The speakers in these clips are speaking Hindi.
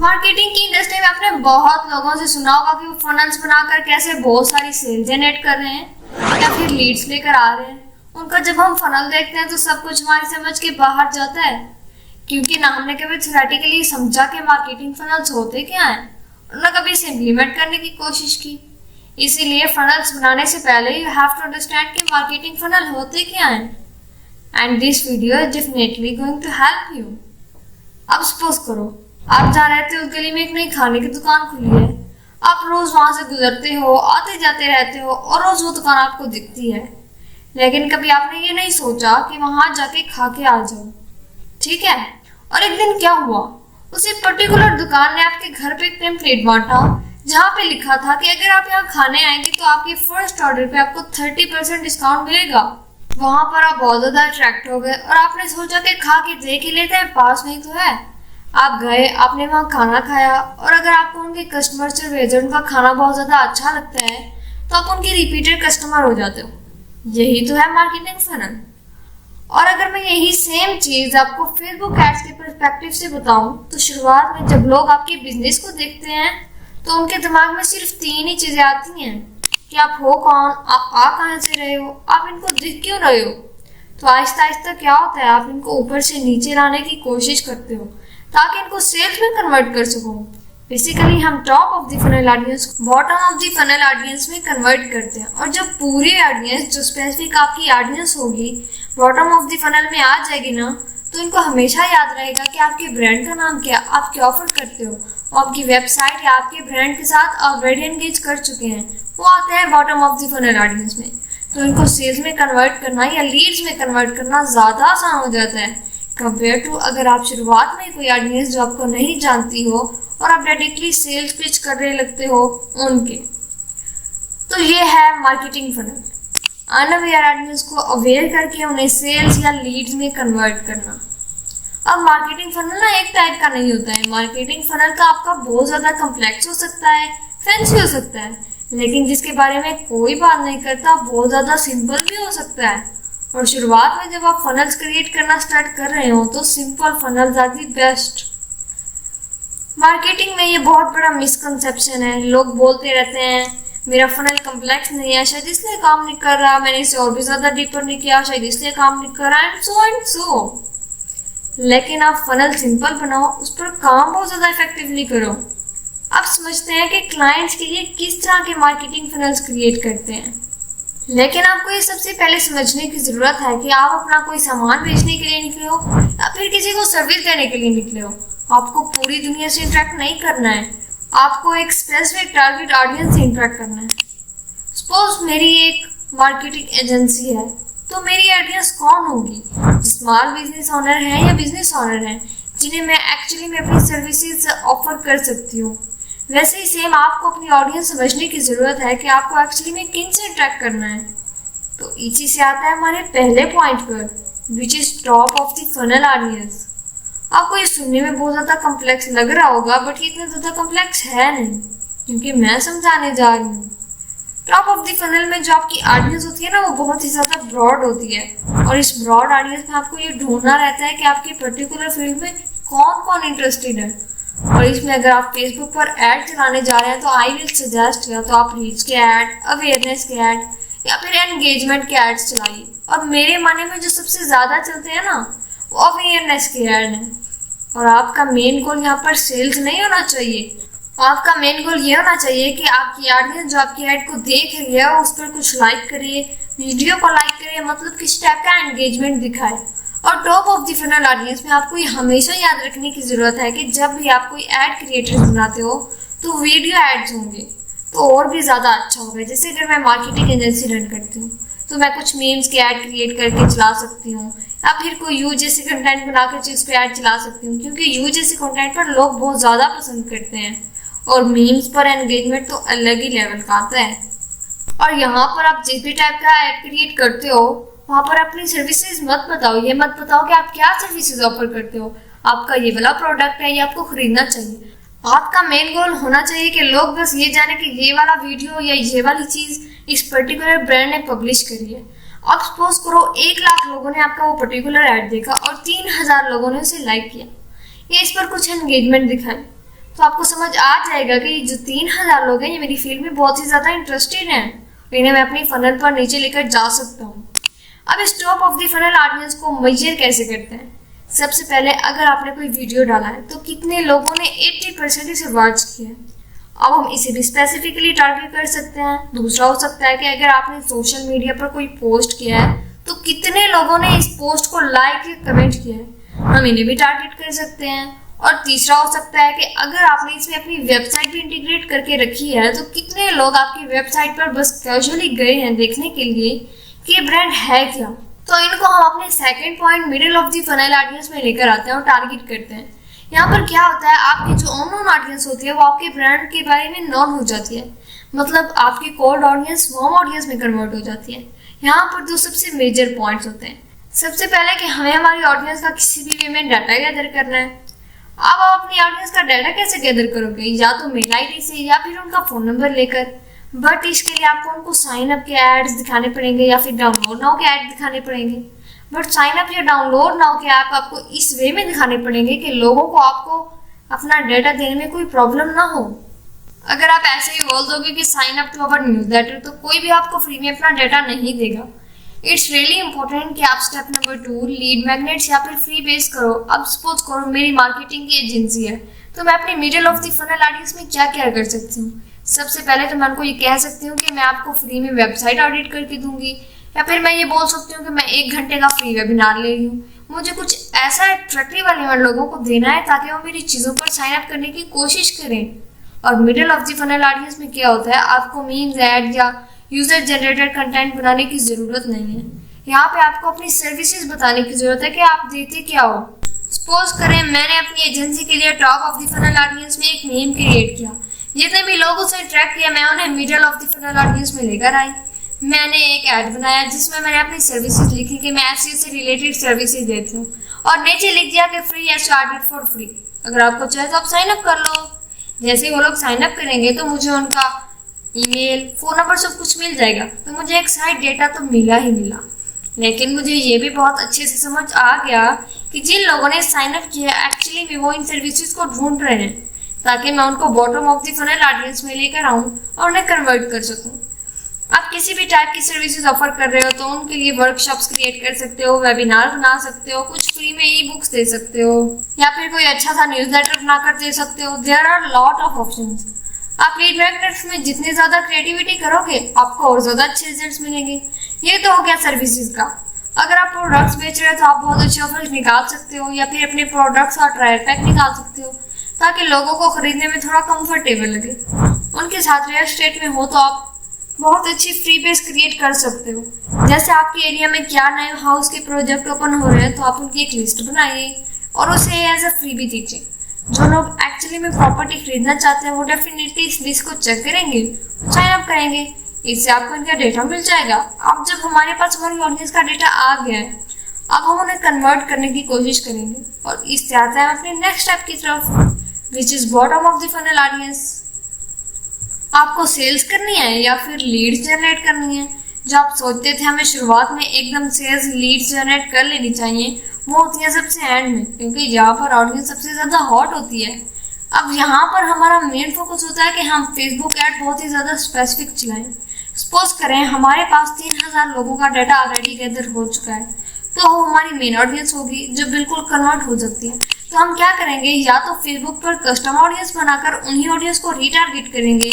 मार्केटिंग की इंडस्ट्री में आपने बहुत लोगों से सुना होगा कि वो फनल्स बनाकर कैसे बहुत सारी सेल जनरेट कर रहे हैं या फिर लीड्स लेकर आ रहे हैं। उनका जब हम फनल देखते हैं तो सब कुछ हमारी समझ के बाहर जाता है, क्योंकि ना हमने कभी थ्योरेटिकली समझा कि मार्केटिंग फनल्स होते क्या हैं और ना कभी इसे इम्प्लीमेंट करने की कोशिश की। इसीलिए फनल्स बनाने से पहले यू हैव टू अंडरस्टैंड कि मार्केटिंग फनल होते क्या हैं, and this video is definitely going to help you. अब सपोज करो आप जहाँ रहते हो उस गली में एक नई खाने की दुकान खुली है। आप रोज वहां से गुजरते हो, आते जाते रहते हो और रोज वो दुकान आपको दिखती है, लेकिन कभी आपने ये नहीं सोचा कि वहां जाके खा के आ जाओ, ठीक है। और एक दिन क्या हुआ, उसी पर्टिकुलर दुकान ने आपके घर पे एक टेम्पलेट बांटा जहाँ पे लिखा था कि अगर आप यहाँ खाने आएंगे तो आपके फर्स्ट ऑर्डर पे आपको 30% डिस्काउंट मिलेगा। वहां पर आप बहुत ज्यादा अट्रैक्ट हो गए और आपने सोचा कि खा के देख ही लेते हैं, पास में ही तो है। आप गए, आपने वहाँ खाना खाया और अगर आपको उनके कस्टमर सर्विस उनका खाना बहुत ज़्यादा अच्छा लगता है तो आप उनके रिपीटेड कस्टमर हो जाते हो। यही तो है मार्केटिंग फनल। और अगर मैं यही सेम चीज़ आपको फेसबुक एड्स के पर्सपेक्टिव से बताऊं तो शुरुआत में जब लोग आपके बिजनेस को देखते हैं तो उनके दिमाग में सिर्फ 3 ही चीज़ें आती हैं कि आप हो कौन, आप आ कहाँ से रहे हो, आप इनको दिख क्यों रहे हो। तो आहिस्ता आहिस्ता क्या होता है, आप इनको ऊपर से नीचे लाने की कोशिश करते हो ताकि इनको सेल्स में कन्वर्ट कर सको। बेसिकली हम top of the funnel audience को bottom of the funnel audience में कन्वर्ट करते हैं, और जब पूरी ऑडियंस जो स्पेसिफिक आपकी ऑडियंस होगी बॉटम ऑफ द फनल में आ जाएगी ना, तो इनको हमेशा याद रहेगा कि आपके ब्रांड का नाम क्या, आप क्या ऑफर करते हो, आपकी वेबसाइट या आपके ब्रांड के साथ ऑलरेडी एंगेज कर चुके हैं, वो आते हैं bottom of the funnel audience में। तो इनको सेल्स में कन्वर्ट करना या लीड्स में कन्वर्ट करना ज़्यादा आसान हो जाता है कंपेयर टू अगर आप शुरुआत में कोई ऑडियंस जो आपको नहीं जानती हो और आप डायरेक्टली सेल्स पिच करने लगते हो उनके। तो ये है मार्केटिंग फनल, अनअवेयर ऑडियंस को अवेयर करके उन्हें सेल्स या लीड्स में कन्वर्ट करना। अब मार्केटिंग फनल ना एक टाइप का नहीं होता है। मार्केटिंग फनल का आपका बहुत ज़्यादा कम्प्लेक्स हो सकता है, फैंसी हो सकता है, लेकिन जिसके बारे में कोई बात नहीं करता बहुत ज़्यादा सिंपल भी हो सकता है। और शुरुआत में जब आप फनल्स क्रिएट करना स्टार्ट कर रहे हो तो simple funnels are the best. Marketing में ये बहुत बड़ा मिसकंसेप्शन है। लोग बोलते रहते हैं मेरा फनल कम्प्लेक्स नहीं है, शायद इसलिए काम नहीं कर रहा, मैंने इसे और भी ज़्यादा डीपर नहीं किया, शायद इसलिए काम नहीं कर रहा, एंड सो। लेकिन आप फनल सिंपल बनाओ, उस पर काम बहुत ज़्यादा इफेक्टिवली करो। आप समझते हैं कि क्लाइंट्स के लिए किस तरह के मार्केटिंग फनल्स क्रिएट करते हैं, लेकिन आपको ये सबसे पहले समझने की ज़रूरत है कि आप अपना कोई सामान बेचने के लिए निकले हो या फिर किसी को सर्विस देने के लिए निकले हो। आपको पूरी दुनिया से इंटरेक्ट नहीं करना है, आपको एक स्पेसिफिक टारगेट ऑडियंस से इंटरेक्ट करना है। सपोज मेरी एक मार्केटिंग एजेंसी है, तो मेरी ऑडियंस कौन होगी? स्मॉल बिजनेस ओनर हैं या बिजनेस ओनर हैं जिन्हें मैं एक्चुअली में अपनी सर्विसेज ऑफर कर सकती हूँ। वैसे ही सेम आपको अपनी ऑडियंस समझने की ज़रूरत है कि आपको एक्चुअली में किन से इंटरेक्ट करना है। तो इसी से आता है हमारे पहले पॉइंट पर, which is top of the funnel audience. आपको ये सुनने में बहुत ज़्यादा कम्प्लेक्स लग रहा होगा, बट ये इतना ज़्यादा कम्प्लेक्स है नहीं, क्योंकि मैं समझाने जा रही हूँ। टॉप ऑफ द फनल में जो आपकी ऑडियंस होती है ना, वो बहुत ही ज़्यादा ब्रॉड होती है, और इस ब्रॉड ऑडियंस में आपको ये ढूंढना रहता है कि आपके पर्टिकुलर फील्ड में कौन कौन इंटरेस्टेड है। और इसमें अगर आप फेसबुक पर ऐड चलाने जा रहे हैं तो आई विल सजेस्ट या तो आप रीच के ऐड, अवेयरनेस के ऐड या फिर एंगेजमेंट के एड्स चलाइए। और मेरे माने में जो सबसे ज़्यादा चलते हैं ना, वो अवेयरनेस के ऐड हैं। और आपका मेन गोल यहाँ पर सेल्स नहीं होना चाहिए, आपका मेन गोल ये होना चाहिए कि आपकी ऑडियंस जो आपकी ऐड को देख रही है उस पर कुछ लाइक करे, वीडियो को लाइक करे, मतलब किस टाइप का एंगेजमेंट दिखाए। और top of the funnel audience में आपको ये हमेशा याद रखने की ज़रूरत है कि जब भी आप कोई ऐड क्रिएटर्स बनाते हो तो वीडियो एड्स होंगे तो और भी ज़्यादा अच्छा होगा। जैसे अगर मैं मार्केटिंग एजेंसी रन करती हूँ तो मैं कुछ मीम्स के ऐड क्रिएट करके चला सकती हूँ, या फिर कोई यू जैसे कंटेंट बनाकर उस पर ऐड चला सकती हूँ, क्योंकि यू जैसे कंटेंट पर लोग बहुत ज़्यादा पसंद करते हैं और मीम्स पर एंगेजमेंट तो अलग ही लेवल का आता है। और यहाँ पर आप जिस भी टाइप का ऐड क्रिएट करते हो वहाँ पर अपनी सर्विसेज मत बताओ, ये मत बताओ कि आप क्या सर्विसेज ऑफर करते हो, आपका ये वाला प्रोडक्ट है, ये आपको खरीदना चाहिए। आपका मेन गोल होना चाहिए कि लोग बस ये जाने कि ये वाला वीडियो या ये वाली चीज़ इस पर्टिकुलर ब्रांड ने पब्लिश करी है। अब सपोज करो 1 लाख लोगों ने आपका वो पर्टिकुलर ऐड देखा और 3000 लोगों ने उसे लाइक किया या इस पर कुछ एंगेजमेंट दिखाई, तो आपको समझ आ जाएगा कि जो 3000 लोग हैं ये मेरी फील्ड में बहुत ही ज़्यादा इंटरेस्टेड हैं, इन्हें मैं अपनी फनल पर नीचे लेकर जा सकता हूँ। अब इस top of the funnel audience को मेजर कैसे करते हैं? सबसे पहले अगर आपने कोई वीडियो डाला है तो कितने लोगों ने 80% इसे वॉच किया है। अब हम इसे भी स्पेसिफिकली टारगेट कर सकते हैं। दूसरा हो सकता है कि अगर आपने सोशल मीडिया पर कोई पोस्ट किया है तो कितने लोगों ने इस पोस्ट को लाइक या कमेंट किया है, हम इन्हें भी टारगेट कर सकते हैं। और तीसरा हो सकता है कि अगर आपने इसमें अपनी वेबसाइट भी इंटीग्रेट करके रखी है तो कितने लोग आपकी वेबसाइट पर बस कैजुअली गए हैं देखने के लिए कि ये ब्रांड है क्या। तो इनको हम अपने second point middle of the funnel audience में लेकर आते हैं और टारगेट करते हैं। यहाँ पर क्या होता है, आपकी जो अननोन ऑडियंस होती है वो आपके ब्रांड के बारे में नॉन हो जाती है, मतलब आपकी कोल्ड ऑडियंस वार्म ऑडियंस में कन्वर्ट हो जाती है। यहाँ पर दो सबसे मेजर पॉइंट्स होते हैं। सबसे पहले कि हमें हमारी ऑडियंस का किसी भी वे में डाटा गैदर करना है। अब आप अपनी ऑडियंस का डाटा कैसे गैदर करोगे? या तो मेल आईडी से या फिर उनका फ़ोन नंबर लेकर, बट इसके लिए आपको उनको साइन अप के एड्स दिखाने पड़ेंगे या फिर डाउनलोड नाउ के ऐड दिखाने पड़ेंगे। बट साइन अप या डाउनलोड नाउ के ऐप आपको इस वे में दिखाने पड़ेंगे कि लोगों को आपको अपना डाटा देने में कोई प्रॉब्लम ना हो। अगर आप ऐसे ही बोल दोगे कि sign up to our newsletter तो कोई भी आपको फ्री में अपना डाटा नहीं देगा। इट्स रियली इंपॉर्टेंट कि आप स्टेप नंबर 2 लीड मैग्नेट्स या फिर फ्री बेस करो। अब सपोज करो मेरी मार्केटिंग की एजेंसी है तो मैं अपने middle of the funnel audience में क्या क्या कर सकती हूँ? सबसे पहले तो मैं उनको ये कह सकती हूँ कि मैं आपको फ्री में वेबसाइट ऑडिट करके दूंगी, या फिर मैं ये बोल सकती हूँ कि मैं 1 घंटे का फ्री वेबिनार ले रही हूँ। मुझे कुछ ऐसा अट्रैक्टिव एलिमेंट लोगों को देना है ताकि वो मेरी चीज़ों पर साइन अप करने की कोशिश करें। और middle of the funnel audience में क्या होता है, आपको मीम्स, ऐड या यूजर जनरेटेड कंटेंट बनाने की ज़रूरत नहीं है। यहाँ पे आपको अपनी सर्विसेज बताने की ज़रूरत है कि आप देते क्या हो। सपोज करें मैंने अपनी एजेंसी के लिए top of the funnel audience में एक मीम क्रिएट किया, जितने भी लोगों से इंटरेक्ट किया मैं उन्हें middle of the funnel audience में लेकर आई। मैंने एक ऐड बनाया जिसमें मैंने अपनी सर्विसेज लिखी कि मैं एसईओ से रिलेटेड सर्विसेज देती हूँ, और नीचे लिख दिया कि फ्री या स्टार्टेड फॉर फ्री, अगर आपको चाहे तो आप साइन अप कर लो। जैसे ही वो लोग साइन अप करेंगे तो मुझे उनका ईमेल, फ़ोन नंबर सब कुछ मिल जाएगा, तो मुझे एक साइड डेटा तो मिला ही मिला। लेकिन मुझे ये भी बहुत अच्छे से समझ आ गया कि जिन लोगों ने साइन अप किया एक्चुअली में वो इन सर्विसेज को ढूंढ रहे हैं, ताकि मैं उनको bottom of the funnel audience में लेकर आऊँ और उन्हें कन्वर्ट कर सकूँ। आप किसी भी टाइप की सर्विसेज ऑफर कर रहे हो तो उनके लिए वर्कशॉप्स क्रिएट कर सकते हो, वेबिनार बना सकते हो, कुछ फ्री में ई बुक्स दे सकते हो, या फिर कोई अच्छा सा न्यूज़लेटर बनाकर दे सकते हो। There are lot of options. आप लीड मैग्नेट्स में जितनी ज़्यादा क्रिएटिविटी करोगे आपको और ज़्यादा अच्छे रिजल्ट्स मिलेंगे। ये तो हो गया सर्विसेज का। अगर आप प्रोडक्ट्स बेच रहे हो तो आप बहुत अच्छे ऑफर्स निकाल सकते हो, या फिर अपने प्रोडक्ट्स का ट्रायल पैक निकाल सकते हो ताकि लोगों को खरीदने में थोड़ा कंफर्टेबल लगे। उनके साथ रियल स्टेट में हो तो आप बहुत अच्छी फ्री बेस क्रिएट कर सकते हो। जैसे आपके एरिया में क्या नए हाउस के प्रोजेक्ट ओपन हो रहे हैं तो आप उनकी एक लिस्ट बनाइए और उसे एज अ फ्री भी दीजिए। जो लोग एक्चुअली में प्रॉपर्टी खरीदना चाहते हैं वो डेफिनेटली इस लिस्ट को चेक करेंगे, साइन अप करेंगे, इससे आपको इनका डेटा मिल जाएगा। अब जब हमारे पास हमारी ऑडियंस का डेटा आ गया है, अब हम उन्हें कन्वर्ट करने की कोशिश करेंगे, और इससे आता है अपने नेक्स्ट स्टेप की तरफ, which is bottom of the funnel audience. आपको सेल्स करनी है या फिर लीड्स जनरेट करनी है? जो आप सोचते थे हमें शुरुआत में एकदम सेल्स लीड्स जनरेट कर लेनी चाहिए, वो होती है सबसे एंड में, क्योंकि यहाँ पर ऑडियंस सबसे ज़्यादा हॉट होती है। अब यहाँ पर हमारा मेन फोकस होता है कि हम फेसबुक ऐड बहुत ही ज़्यादा स्पेसिफिक चलाएं। सपोज करें हमारे पास 3000 लोगों का डाटा ऑलरेडी गैदर हो चुका है, तो वो हमारी मेन ऑडियंस होगी जो बिल्कुल कन्वर्ट हो सकती है। तो हम क्या करेंगे, या तो फेसबुक पर कस्टम ऑडियंस बनाकर उन्हीं ऑडियंस को रीटारगेट करेंगे,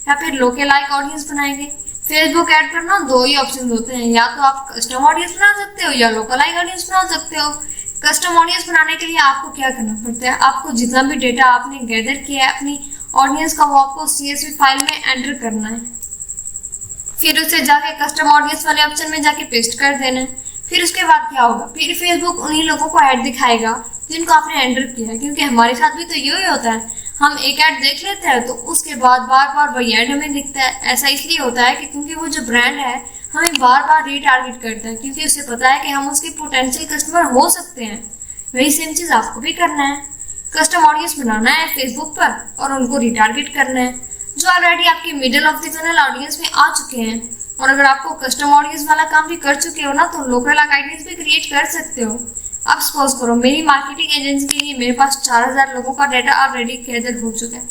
या फिर लोकल लाइक ऑडियंस बनाएंगे। फेसबुक ऐड पर ना 2 ही ऑप्शन होते हैं, या तो आप कस्टम ऑडियंस बना सकते हो या लोकल लाइक ऑडियंस बना सकते हो। कस्टम ऑडियंस बनाने के लिए आपको क्या करना पड़ता है, आपको जितना भी डेटा आपने गैदर किया है अपनी ऑडियंस का वो आपको CSV फाइल में एंटर करना है, फिर उसे जाके कस्टम ऑडियंस वाले ऑप्शन में जाके पेस्ट कर देना है। फिर उसके बाद क्या होगा, फिर फेसबुक उन्हीं लोगों को ऐड दिखाएगा जिनको आपने एंटर किया है, क्योंकि हमारे साथ भी तो यही होता है, हम एक ऐड देख लेते हैं तो उसके बाद बार बार वही ऐड हमें दिखता है। ऐसा इसलिए होता है कि क्योंकि वो जो ब्रांड है हमें बार बार रीटारगेट करता है, क्योंकि उसे पता है कि हम उसके पोटेंशियल कस्टमर हो सकते हैं। वही सेम चीज़ आपको भी करना है, कस्टम ऑडियंस बनाना है फेसबुक पर और उनको रिटारगेट करना है जो ऑलरेडी आपके middle of the funnel audience में आ चुके हैं। और अगर आपको कस्टम ऑडियंस वाला काम भी कर चुके हो ना, तो लोकल ऑडियंस भी क्रिएट कर सकते हो। अब सपोज करो मेरी मार्केटिंग एजेंसी के लिए मेरे पास 4000 लोगों का डाटा ऑलरेडी गैदर हो चुका है।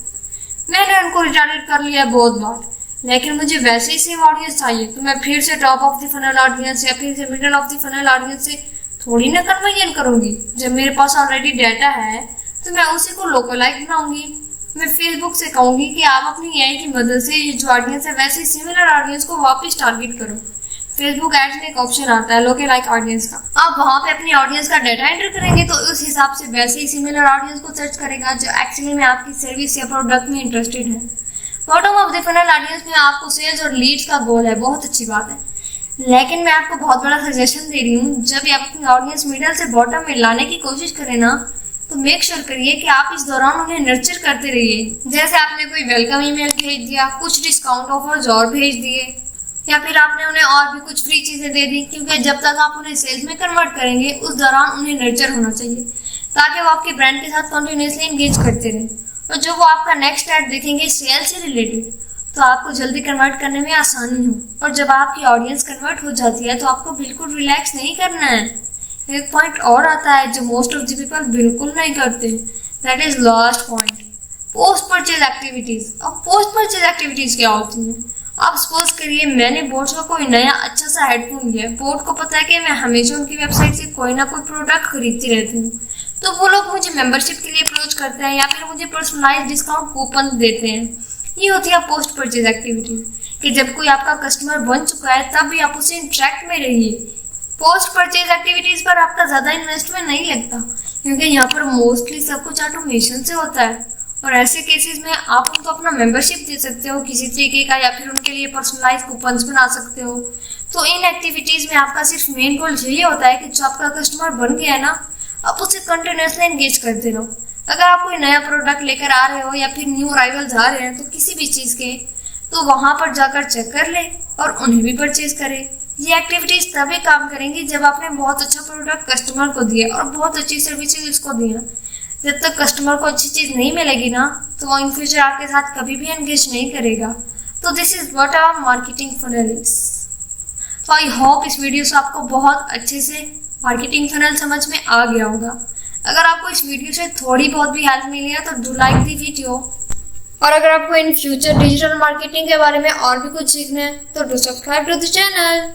मैंने उनको रिटारगेट कर लिया बहुत बार, लेकिन मुझे वैसे ही सेम ऑडियंस चाहिए, तो मैं फिर से top of the funnel audience या फिर से middle of the funnel audience से थोड़ी ना कन्वर्जन करूंगी। जब मेरे पास ऑलरेडी डाटा है तो मैं उसी को लोकलाइज बनाऊंगी। मैं फेसबुक से कहूंगी कि आप अपनी एआई की मदद से ये जो ऑडियंस है वैसे सिमिलर ऑडियंस को वापस टारगेट करो। फेसबुक एड्स में एक ऑप्शन आता है लोकलाइज ऑडियंस का। आप वहाँ पे अपनी ऑडियंस का डाटा एंटर करेंगे तो उस हिसाब से वैसे ही सिमिलर ऑडियंस को सर्च करेगा जो एक्चुअली में आपकी सर्विस या प्रोडक्ट में इंटरेस्टेड है। Bottom of the funnel audience में आपको सेल्स और लीड्स का गोल है, बहुत अच्छी बात है, लेकिन मैं आपको बहुत बड़ा सजेशन दे रही हूँ, जब आप अपनी ऑडियंस मिडल से बॉटम में लाने की कोशिश करें ना तो मेक श्योर करिए कि आप इस दौरान उन्हें नर्चर करते रहिए। जैसे आपने कोई वेलकम ईमेल भेज दिया, कुछ डिस्काउंट ऑफर्स और भेज दिए, या फिर आपने उन्हें और भी कुछ फ्री चीज़ें दे दी, क्योंकि जब तक आप उन्हें सेल्स में कन्वर्ट करेंगे उस दौरान उन्हें नर्चर होना चाहिए ताकि वो आपके ब्रांड के साथ कंटिन्यूसली एंगेज करते रहें। और जो वो आपका नेक्स्ट ऐड देखेंगे सेल्स से रिलेटेड तो आपको जल्दी कन्वर्ट करने में आसानी हो। और जब आपकी ऑडियंस कन्वर्ट हो जाती है तो आपको बिल्कुल रिलैक्स नहीं करना है। एक पॉइंट और आता है जो मोस्ट ऑफ द पीपल बिल्कुल नहीं करते, that is last point, post purchase activities. अब पोस्ट परचेज एक्टिविटीज क्या होती हैं? अब सपोज करिए मैंने बोट का कोई नया अच्छा सा हेडफोन लिया, बोट को पता है कि मैं हमेशा उनकी वेबसाइट से कोई ना कोई प्रोडक्ट खरीदती रहती हूँ, तो वो लोग मुझे मेंबरशिप के लिए अप्रोच करते हैं या फिर मुझे पर्सनलाइज डिस्काउंट कूपन देते हैं। ये होती है पोस्ट परचेज एक्टिविटीज, कि जब कोई आपका कस्टमर बन चुका है तब भी आप उससे इंटरेक्ट में रहिए। पोस्ट परचेज एक्टिविटीज पर आपका ज़्यादा इन्वेस्टमेंट नहीं लगता, क्योंकि यहाँ पर मोस्टली सब कुछ ऑटोमेशन से होता है, और ऐसे केसेस में आप उनको अपना मेंबरशिप दे सकते हो किसी तरीके का, या फिर उनके लिए पर्सनलाइज कूपन्स बना सकते हो। तो इन एक्टिविटीज़ में आपका सिर्फ मेन गोल यही होता है कि जो आपका कस्टमर बन गया है ना, आप उससे कंटिन्यूसली एंगेज करते रहो। अगर आप कोई नया प्रोडक्ट लेकर आ रहे हो या फिर न्यू अराइवल्स आ रहे हैं तो किसी भी चीज़ के, तो वहाँ पर जाकर चेक कर ले और उन्हें भी परचेज करें। ये एक्टिविटीज़ तभी काम करेंगी जब आपने बहुत अच्छा प्रोडक्ट कस्टमर को दिया और बहुत अच्छी सर्विसेज उसको दिया। जब तक कस्टमर को अच्छी चीज़ नहीं मिलेगी ना तो वो इन फ्यूचर आपके साथ कभी भी एंगेज नहीं करेगा। तो this is what our marketing funnel is. तो आई होप इस वीडियो से आपको बहुत अच्छे से मार्केटिंग फनल समझ में आ गया होगा। अगर आपको इस वीडियो से थोड़ी बहुत भी हेल्प मिली है तो डू लाइक दी वीडियो, और अगर आपको इन फ्यूचर डिजिटल मार्केटिंग के बारे में और भी कुछ सीखना है तो do subscribe to the channel.